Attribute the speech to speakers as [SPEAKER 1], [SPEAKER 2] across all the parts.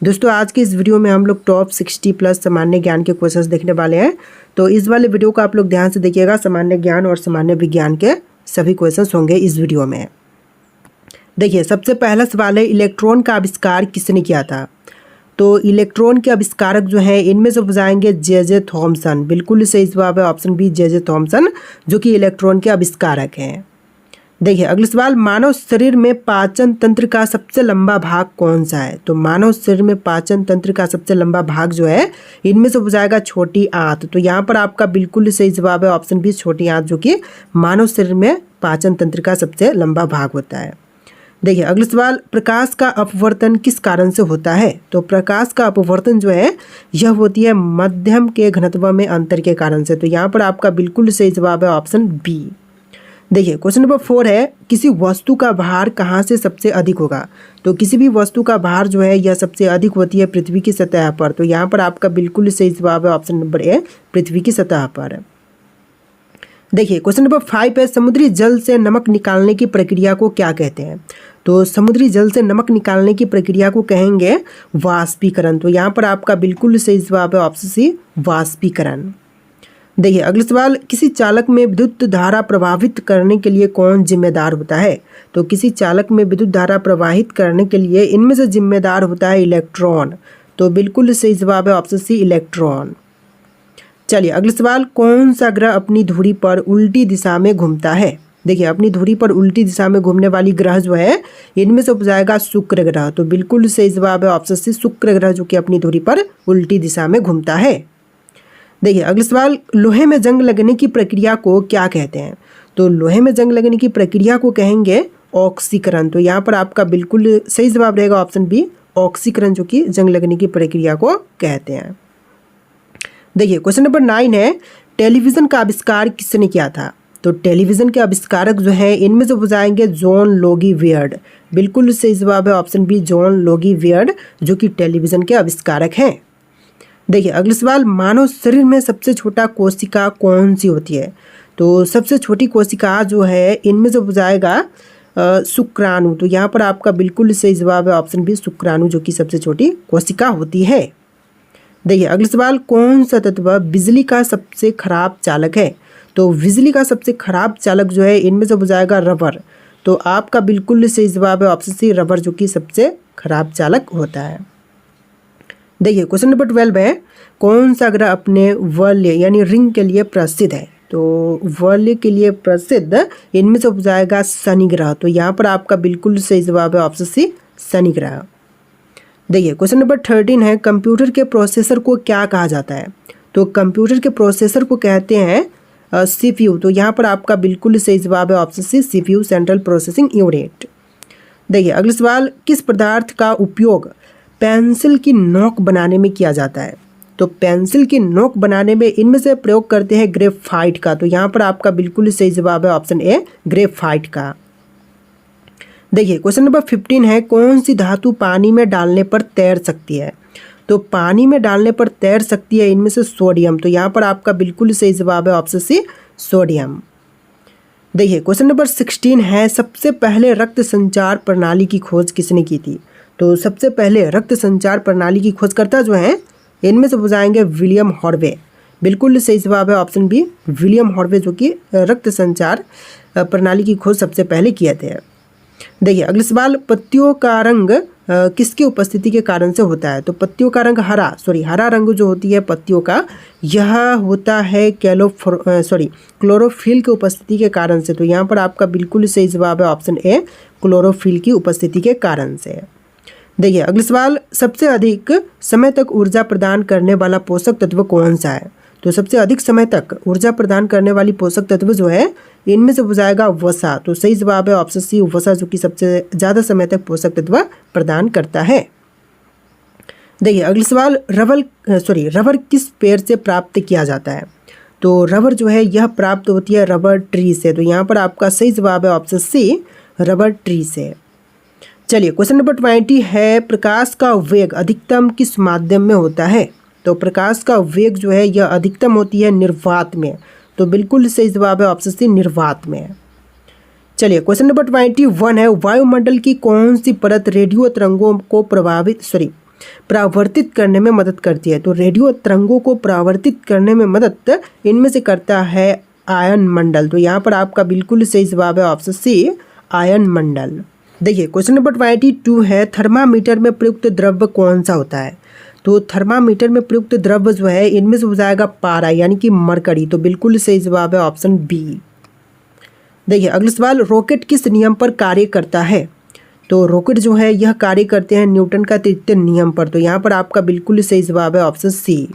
[SPEAKER 1] दोस्तों आज के इस वीडियो में हम लोग टॉप 60 प्लस सामान्य ज्ञान के क्वेश्चंस देखने वाले हैं। तो इस वाले वीडियो को आप लोग ध्यान से देखिएगा। सामान्य ज्ञान और सामान्य विज्ञान के सभी क्वेश्चंस होंगे इस वीडियो में। देखिए, सबसे पहला सवाल है, इलेक्ट्रॉन का आविष्कार किसने किया था? तो इलेक्ट्रॉन के आविष्कारक जो हैं इनमें से जाएंगे जे थॉमसन। बिल्कुल सही जवाब है ऑप्शन बी, जे थॉमसन, जो कि इलेक्ट्रॉन के आविष्कारक हैं। देखिए अगला सवाल, मानव शरीर में पाचन तंत्र का सबसे लंबा भाग कौन सा है? तो मानव शरीर में पाचन तंत्र का सबसे लंबा भाग जो है इनमें से हो जाएगा छोटी आंत। तो यहाँ पर आपका बिल्कुल सही जवाब है ऑप्शन बी, छोटी आंत, जो कि मानव शरीर में पाचन तंत्र का सबसे लंबा भाग होता है। देखिए अगला सवाल, प्रकाश का अपवर्तन किस कारण से होता है? तो प्रकाश का अपवर्तन जो है यह होती है मध्यम के घनत्व में अंतर के कारण से। तो यहाँ पर आपका बिल्कुल सही जवाब है ऑप्शन बी। देखिए क्वेश्चन नंबर 4 है, किसी वस्तु का भार कहाँ से सबसे अधिक होगा? तो किसी भी वस्तु का भार जो है यह सबसे अधिक होती है पृथ्वी की सतह पर। तो यहाँ पर आपका बिल्कुल सही जवाब है ऑप्शन नंबर ए, पृथ्वी की सतह पर। देखिए क्वेश्चन नंबर 5 है, समुद्री जल से नमक निकालने की प्रक्रिया को क्या कहते हैं? तो समुद्री जल से नमक निकालने की प्रक्रिया को कहेंगे वाष्पीकरण। तो यहाँ पर आपका बिल्कुल सही जवाब है ऑप्शन सी, वाष्पीकरण। देखिए अगला सवाल, किसी चालक में विद्युत धारा प्रवाहित करने के लिए कौन जिम्मेदार होता है? तो किसी चालक में विद्युत धारा प्रवाहित करने के लिए इनमें से जिम्मेदार होता है इलेक्ट्रॉन। तो बिल्कुल सही जवाब है ऑप्शन सी, इलेक्ट्रॉन। चलिए अगला सवाल, कौन सा ग्रह अपनी धुरी पर उल्टी दिशा में घूमता है? देखिए अपनी धुरी पर उल्टी दिशा में घूमने वाली ग्रह जो है इनमें से उपजाएगा शुक्र ग्रह। तो बिल्कुल सही जवाब है ऑप्शन सी, शुक्र ग्रह, जो कि अपनी धुरी पर उल्टी दिशा में घूमता है। देखिए अगला सवाल, लोहे में जंग लगने की प्रक्रिया को क्या कहते हैं? तो लोहे में जंग लगने की प्रक्रिया को कहेंगे ऑक्सीकरण। तो यहाँ पर आपका बिल्कुल सही जवाब रहेगा ऑप्शन बी, ऑक्सीकरण, जो कि जंग लगने की प्रक्रिया को कहते हैं। देखिए क्वेश्चन नंबर 9 है, टेलीविजन का आविष्कार किसने किया था? तो टेलीविजन के आविष्कारक जो है इनमें से हो जाएंगे जॉन लोगी वियर्ड। बिल्कुल सही जवाब है option B, John Logie Baird, जो कि टेलीविजन के आविष्कारक हैं। देखिए अगला सवाल, मानव शरीर में सबसे छोटा कोशिका कौन सी होती है? तो सबसे छोटी कोशिका जो है इनमें से हो जाएगा शुक्राणु। तो यहाँ पर आपका बिल्कुल सही जवाब है ऑप्शन बी, शुक्राणु, जो कि सबसे छोटी कोशिका होती है। देखिए अगला सवाल, कौन सा तत्व बिजली का सबसे खराब चालक है? तो बिजली का सबसे खराब चालक जो है इनमें से हो जाएगा रबर। तो आपका बिल्कुल सही जवाब है ऑप्शन सी, रबर, जो कि सबसे खराब चालक होता है। देखिए क्वेश्चन नंबर 12 है, कौन सा ग्रह अपने वलय यानी रिंग के लिए प्रसिद्ध है? तो वलय के लिए प्रसिद्ध इनमें से हो जाएगा शनि ग्रह। तो यहाँ पर आपका बिल्कुल सही जवाब है ऑप्शन सी, शनि ग्रह। देखिए क्वेश्चन नंबर 13 है, कंप्यूटर के प्रोसेसर को क्या कहा जाता है? तो कंप्यूटर के प्रोसेसर को कहते हैं CPU। तो यहाँ पर आपका बिल्कुल सही जवाब है option C, CPU, central processing unit. देखिए अगला सवाल, किस पदार्थ का उपयोग पेंसिल की नोक बनाने में किया जाता है? तो पेंसिल की नोक बनाने में इनमें से प्रयोग करते हैं ग्रेफाइट का। तो यहाँ पर आपका बिल्कुल सही जवाब है ऑप्शन ए, ग्रेफाइट का। देखिए क्वेश्चन नंबर 15 है, कौन सी धातु पानी में डालने पर तैर सकती है? तो पानी में डालने पर तैर सकती है इनमें से सोडियम। तो यहाँ पर आपका बिल्कुल सही जवाब है ऑप्शन सी, सोडियम। देखिए क्वेश्चन नंबर 16 है, सबसे पहले रक्त संचार प्रणाली की खोज किसने की थी? तो सबसे पहले रक्त संचार प्रणाली की खोजकर्ता जो हैं इनमें से हो जाएंगे विलियम हॉर्वे। बिल्कुल सही जवाब है ऑप्शन बी, विलियम हॉर्वे, जो कि रक्त संचार प्रणाली की खोज सबसे पहले किए थे। देखिए अगला सवाल, पत्तियों का रंग किसकी उपस्थिति के कारण से होता है? तो पत्तियों का रंग हरा रंग जो होती है पत्तियों का, यह होता है क्लोरोफिल की उपस्थिति के कारण से। तो यहाँ पर आपका बिल्कुल सही जवाब है ऑप्शन ए, क्लोरोफिल की उपस्थिति के कारण से। देखिए अगला सवाल, सबसे अधिक समय तक ऊर्जा प्रदान करने वाला पोषक तत्व कौन सा है? तो सबसे अधिक समय तक ऊर्जा प्रदान करने वाली पोषक तत्व जो है इनमें से हो जाएगा वसा। तो सही जवाब है ऑप्शन सी, वसा, जो कि सबसे ज़्यादा समय तक पोषक तत्व प्रदान करता है। देखिए अगला सवाल, रबर किस पेड़ से प्राप्त किया जाता है? तो रबर जो है यह प्राप्त होती है रबर ट्री से। तो यहाँ पर आपका सही जवाब है ऑप्शन सी, रबर ट्री से। चलिए क्वेश्चन नंबर 20 है, प्रकाश का वेग अधिकतम किस माध्यम में होता है? तो प्रकाश का वेग जो है यह अधिकतम होती है निर्वात में। तो बिल्कुल सही जवाब है ऑप्शन सी, निर्वात में। चलिए क्वेश्चन नंबर 21 है, वायुमंडल की कौन सी परत रेडियो तरंगों को परावर्तित करने में मदद करती है। तो रेडियो तरंगों को परावर्तित करने में मदद इनमें से करता है आयन मंडल। तो यहाँ पर आपका बिल्कुल सही जवाब है ऑप्शन सी, आयन मंडल। देखिए क्वेश्चन नंबर 22 है, थर्मामीटर में प्रयुक्त द्रव्य कौन सा होता है। तो थर्मामीटर में प्रयुक्त द्रव्य जो है इनमें से हो जाएगा पारा यानी कि मरकरी। तो बिल्कुल सही जवाब है ऑप्शन बी। देखिए अगला सवाल, रॉकेट किस नियम पर कार्य करता है। तो रॉकेट जो है यह कार्य करते हैं न्यूटन का तृतीय नियम पर। तो यहाँ पर आपका बिल्कुल सही जवाब है ऑप्शन सी।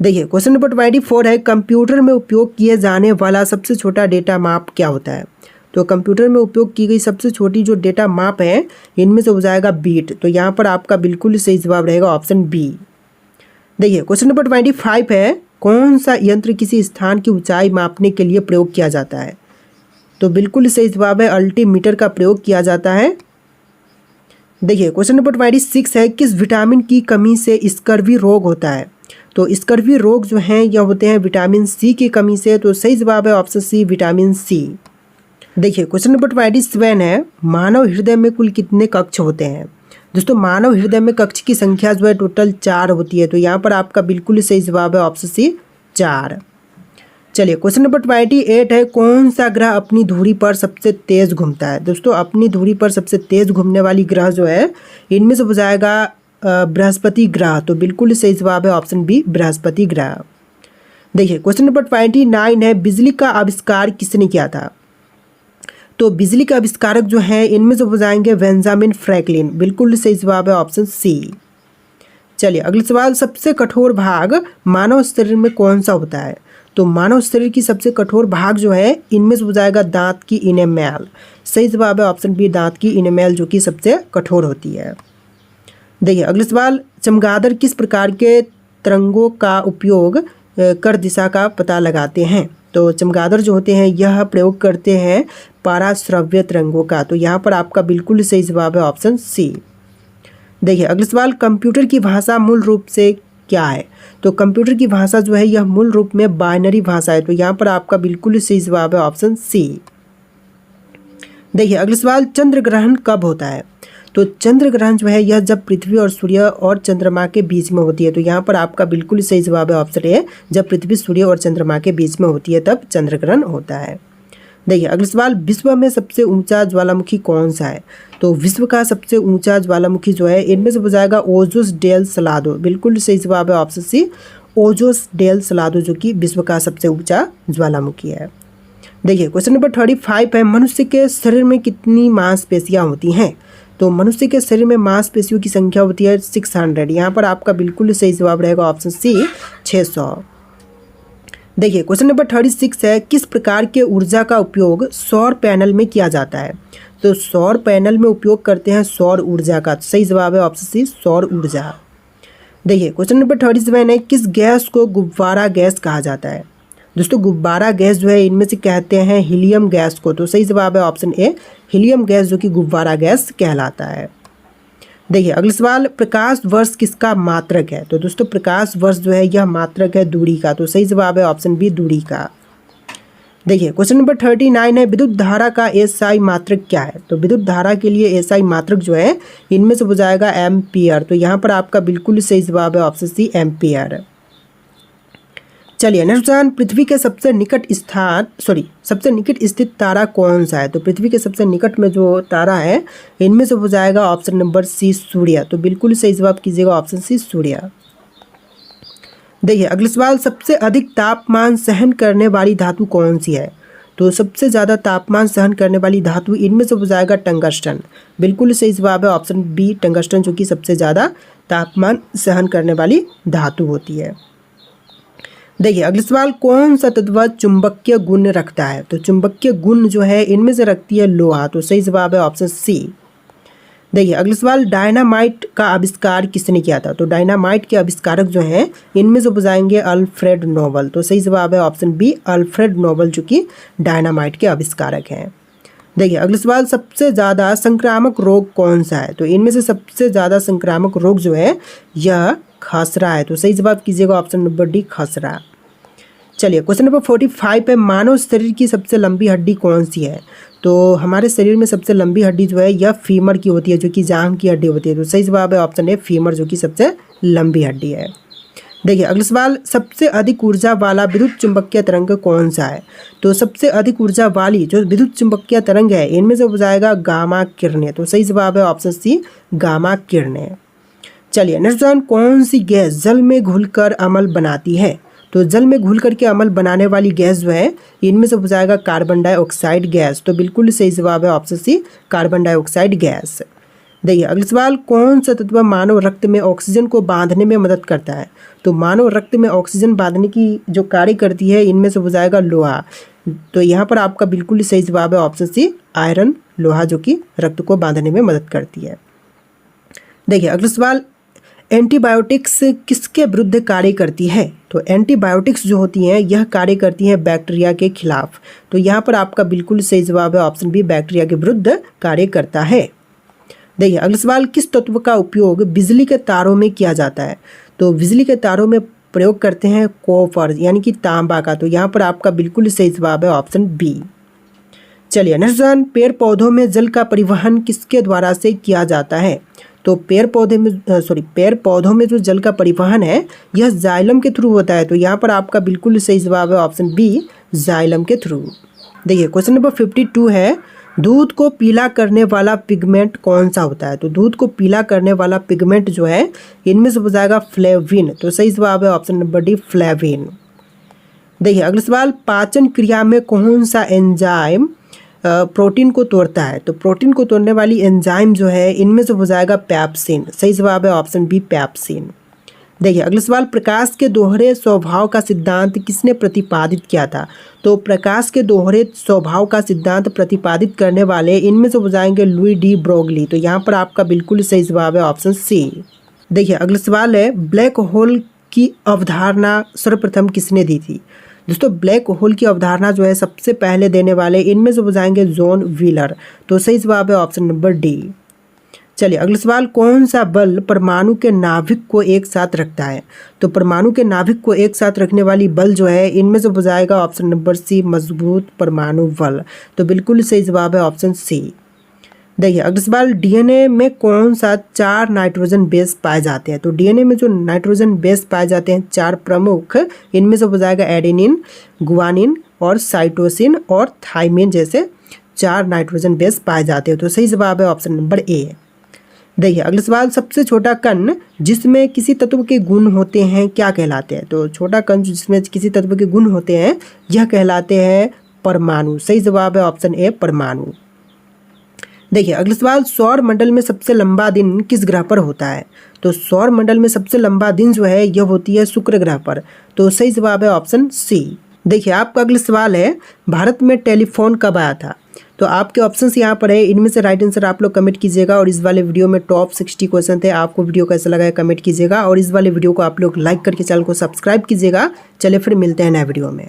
[SPEAKER 1] देखिए क्वेश्चन नंबर 24 है, कंप्यूटर में उपयोग किए जाने वाला सबसे छोटा डेटा माप क्या होता है। तो कंप्यूटर में उपयोग की गई सबसे छोटी जो डेटा माप है इनमें से हो जाएगा बीट। तो यहाँ पर आपका बिल्कुल सही जवाब रहेगा ऑप्शन बी। देखिए क्वेश्चन नंबर 25 है, कौन सा यंत्र किसी स्थान की ऊंचाई मापने के लिए प्रयोग किया जाता है। तो बिल्कुल सही जवाब है अल्टीमीटर का प्रयोग किया जाता है। देखिए क्वेश्चन नंबर 26 है, किस विटामिन की कमी से स्कर्वी रोग होता है। तो स्कर्वी रोग जो हैं यह होते हैं विटामिन सी की कमी से। तो सही जवाब है ऑप्शन सी, विटामिन सी। देखिए क्वेश्चन नंबर 27 है, मानव हृदय में कुल कितने कक्ष होते हैं। दोस्तों मानव हृदय में कक्ष की संख्या जो है टोटल 4 होती है। तो यहाँ पर आपका बिल्कुल सही जवाब है ऑप्शन सी, 4। चलिए क्वेश्चन नंबर 28 है, कौन सा ग्रह अपनी धुरी पर सबसे तेज घूमता है। दोस्तों अपनी धुरी पर सबसे तेज घूमने वाली ग्रह जो है इनमें से हो जाएगा बृहस्पति ग्रह। तो बिल्कुल सही जवाब है ऑप्शन बी, बृहस्पति ग्रह। देखिए क्वेश्चन नंबर 29 है, बिजली का आविष्कार किसने किया था। तो बिजली का आविष्कारक जो है इनमें से हो जाएंगे बेंजामिन फ्रैंकलिन। बिल्कुल सही जवाब है ऑप्शन सी। चलिए अगला सवाल, सबसे कठोर भाग मानव शरीर में कौन सा होता है। तो मानव शरीर की सबसे कठोर भाग जो है इनमें से हो जाएगा दांत की इनेमेल। सही जवाब है ऑप्शन बी, दांत की इनेमेल जो कि सबसे कठोर होती है। देखिए अगला सवाल, चमगादड़ किस प्रकार के तरंगों का उपयोग कर दिशा का पता लगाते हैं। तो चमगादड़ जो होते हैं यह प्रयोग करते हैं पराश्रव्य तरंगों का। तो यहाँ पर आपका बिल्कुल सही जवाब है ऑप्शन सी। देखिए अगला सवाल, कंप्यूटर की भाषा मूल रूप से क्या है। तो कंप्यूटर की भाषा जो है यह मूल रूप में बाइनरी भाषा है। तो यहाँ पर आपका बिल्कुल सही जवाब है ऑप्शन सी। देखिए अगला सवाल, चंद्र ग्रहण कब होता है। तो चंद्र ग्रहण जो है यह जब पृथ्वी और सूर्य और चंद्रमा के बीच में होती है। तो यहाँ पर आपका बिल्कुल सही जवाब है ऑप्शन ए, जब पृथ्वी सूर्य और चंद्रमा के बीच में होती है तब चंद्र ग्रहण होता है। देखिए अगला सवाल, विश्व में सबसे ऊंचा ज्वालामुखी कौन सा है। तो विश्व का सबसे ऊंचा ज्वालामुखी जो है इनमें से हो जाएगा ओजोस डेल सलादो। बिल्कुल सही जवाब है option C, Ojos del Salado जो कि विश्व का सबसे ऊंचा ज्वालामुखी है। देखिए क्वेश्चन नंबर 35 है, मनुष्य के शरीर में कितनी मांसपेशियां होती हैं। तो मनुष्य के शरीर में मांसपेशियों की संख्या होती है 600। यहाँ पर आपका बिल्कुल सही जवाब रहेगा ऑप्शन सी, 600। देखिए क्वेश्चन नंबर 36 है, किस प्रकार के ऊर्जा का उपयोग सौर पैनल में किया जाता है। तो सौर पैनल में उपयोग करते हैं सौर ऊर्जा का। सही जवाब है ऑप्शन सी, सौर ऊर्जा। देखिए क्वेश्चन नंबर 37 है, किस गैस को गुब्बारा गैस कहा जाता है। दोस्तों गुब्बारा गैस जो है इनमें से कहते हैं हीलियम गैस को। तो सही जवाब है ऑप्शन ए, हीलियम गैस जो कि गुब्बारा गैस कहलाता है। देखिए अगला सवाल, प्रकाश वर्ष किसका मात्रक है। तो दोस्तों प्रकाश वर्ष जो है यह मात्रक है दूरी का। तो सही जवाब है ऑप्शन बी, दूरी का। देखिए क्वेश्चन नंबर 39 है, विद्युत धारा का एसआई मात्रक क्या है। तो विद्युत धारा के लिए एसआई मात्रक जो है इनमें से हो जाएगा एम्पियर। तो यहाँ पर आपका बिल्कुल सही जवाब है ऑप्शन सी, एम्पियर। चलिए नेक्स्ट क्वेश्चन, पृथ्वी के सबसे निकट स्थित तारा कौन सा है। तो पृथ्वी के सबसे निकट में जो तारा है इनमें से हो जाएगा ऑप्शन नंबर सी, सूर्य। तो बिल्कुल सही जवाब कीजिएगा ऑप्शन सी, सूर्य। देखिए अगला सवाल, सबसे अधिक तापमान सहन करने वाली धातु कौन सी है। तो सबसे ज़्यादा तापमान सहन करने वाली धातु इनमें से हो जाएगा टंगस्टन। बिल्कुल सही जवाब है ऑप्शन बी, टंगस्टन जो कि सबसे ज़्यादा तापमान सहन करने वाली धातु होती है। देखिए अगला सवाल, कौन सा तत्व चुंबकीय गुण रखता है। तो चुंबकीय गुण जो है इनमें से रखती है लोहा। तो सही जवाब है ऑप्शन सी। देखिए अगला सवाल, डायनामाइट का आविष्कार किसने किया था। तो डायनामाइट के आविष्कारक जो हैं इनमें से हो जाएंगे अल्फ्रेड नोबल। तो सही जवाब है ऑप्शन बी, अल्फ्रेड नोबल जो कि डायनामाइट के आविष्कारक हैं। देखिए अगला सवाल, सबसे ज़्यादा संक्रामक रोग कौन सा है। तो इनमें से सबसे ज़्यादा संक्रामक रोग जो है यह खसरा है। तो सही जवाब कीजिएगा ऑप्शन नंबर डी, खसरा। चलिए क्वेश्चन नंबर 45 है, मानव शरीर की सबसे लंबी हड्डी कौन सी है? तो हमारे शरीर में सबसे लंबी हड्डी जो है यह फीमर की होती है, जो कि जांघ की हड्डी होती है। तो सही जवाब है ऑप्शन ए फीमर, जो कि सबसे लंबी हड्डी है। देखिए अगला सवाल, सबसे अधिक ऊर्जा वाला विद्युत चुंबकीय तरंग कौन सा है? तो सबसे अधिक ऊर्जा वाली जो विद्युत चुंबकीय तरंग है इनमें से हो जाएगा गामा किरणें। तो सही जवाब है ऑप्शन सी गामा किरणें। चलिए नेक्स्ट वन, कौन सी गैस जल में घुलकर अम्ल बनाती है? तो जल में घुल करके अम्ल बनाने वाली गैस जो है इनमें से हो जाएगा कार्बन डाइऑक्साइड गैस। तो बिल्कुल सही जवाब है option C carbon dioxide gas. देखिए अगला सवाल, कौन सा तत्व मानव रक्त में ऑक्सीजन को बांधने में मदद करता है? तो मानव रक्त में ऑक्सीजन बांधने की जो कार्य करती है इनमें से हो जाएगा लोहा। तो यहाँ पर आपका बिल्कुल सही जवाब है ऑप्शन सी आयरन, लोहा, जो कि रक्त को बांधने में मदद करती है। देखिए अगला सवाल, एंटीबायोटिक्स किसके विरुद्ध कार्य करती है? तो एंटीबायोटिक्स जो होती हैं यह कार्य करती हैं बैक्टीरिया के खिलाफ। तो यहाँ पर आपका बिल्कुल सही जवाब है ऑप्शन बी बैक्टीरिया के विरुद्ध कार्य करता है। देखिए अगला सवाल, किस तत्व का उपयोग बिजली के तारों में किया जाता है? तो बिजली के तारों में प्रयोग करते हैं कॉपर यानी कि तांबा का। तो यहाँ पर आपका बिल्कुल सही जवाब है ऑप्शन बी। चलिए नेक्स्ट वन, पेड़ पौधों में जल का परिवहन किसके द्वारा से किया जाता है? तो पेड़ पौधों में जो जल का परिवहन है यह जाइलम के थ्रू होता है। तो यहाँ पर आपका बिल्कुल सही जवाब है ऑप्शन बी जाइलम के थ्रू। देखिए क्वेश्चन नंबर 52 है, दूध को पीला करने वाला पिगमेंट कौन सा होता है? तो दूध को पीला करने वाला पिगमेंट जो है इनमें से हो जाएगा फ्लेविन। तो सही जवाब है ऑप्शन नंबर डी फ्लेविन। देखिए अगला सवाल, पाचन क्रिया में कौन सा एंजाइम प्रोटीन को तोड़ता है? तो प्रोटीन को तोड़ने वाली एंजाइम जो है इनमें से हो जाएगा पैप्सिन। सही जवाब है ऑप्शन बी पैप्सिन। देखिए अगला सवाल, प्रकाश के दोहरे स्वभाव का सिद्धांत किसने प्रतिपादित किया था? तो प्रकाश के दोहरे स्वभाव का सिद्धांत प्रतिपादित करने वाले इनमें से हो जाएंगे लुई डी ब्रोगली। तो यहाँ पर आपका बिल्कुल सही जवाब है ऑप्शन सी। देखिए अगला सवाल है, ब्लैक होल की अवधारणा सर्वप्रथम किसने दी थी? दोस्तों ब्लैक होल की अवधारणा जो है सबसे पहले देने वाले इनमें से हो जाएंगे जॉन व्हीलर। तो सही जवाब है ऑप्शन नंबर डी। चलिए अगला सवाल, कौन सा बल परमाणु के नाभिक को एक साथ रखता है? तो परमाणु के नाभिक को एक साथ रखने वाली बल जो है इनमें से हो जाएगा ऑप्शन नंबर सी मजबूत परमाणु बल। तो बिल्कुल सही जवाब है ऑप्शन सी। देखिए अगला सवाल, डीएनए में कौन सा 4 नाइट्रोजन बेस पाए जाते हैं? तो डीएनए में जो नाइट्रोजन बेस पाए जाते हैं 4 प्रमुख, इनमें से हो जाएगा एडेनिन, गुआनिन और साइटोसिन और थाइमिन जैसे 4 नाइट्रोजन बेस पाए जाते हैं। तो सही जवाब है ऑप्शन नंबर ए। देखिए अगला सवाल, सबसे छोटा कण जिसमें किसी तत्व के गुण होते हैं क्या कहलाते हैं? तो छोटा कण जिसमें किसी तत्व के गुण होते हैं यह कहलाते हैं परमाणु। सही जवाब है ऑप्शन ए परमाणु। देखिए अगला सवाल, सौर मंडल में सबसे लंबा दिन किस ग्रह पर होता है? तो सौर मंडल में सबसे लंबा दिन जो है यह होती है शुक्र ग्रह पर। तो सही जवाब है ऑप्शन सी। देखिए आपका अगला सवाल है, भारत में टेलीफोन कब आया था? तो आपके ऑप्शंस यहाँ पर है, इनमें से राइट आंसर आप लोग कमेंट कीजिएगा। और इस वाले वीडियो में टॉप 60 क्वेश्चन थे, आपको वीडियो कैसा लगा है कमेंट कीजिएगा। और इस वाले वीडियो को आप लोग लाइक करके चैनल को सब्सक्राइब कीजिएगा। चलिए फिर मिलते हैं नए वीडियो में।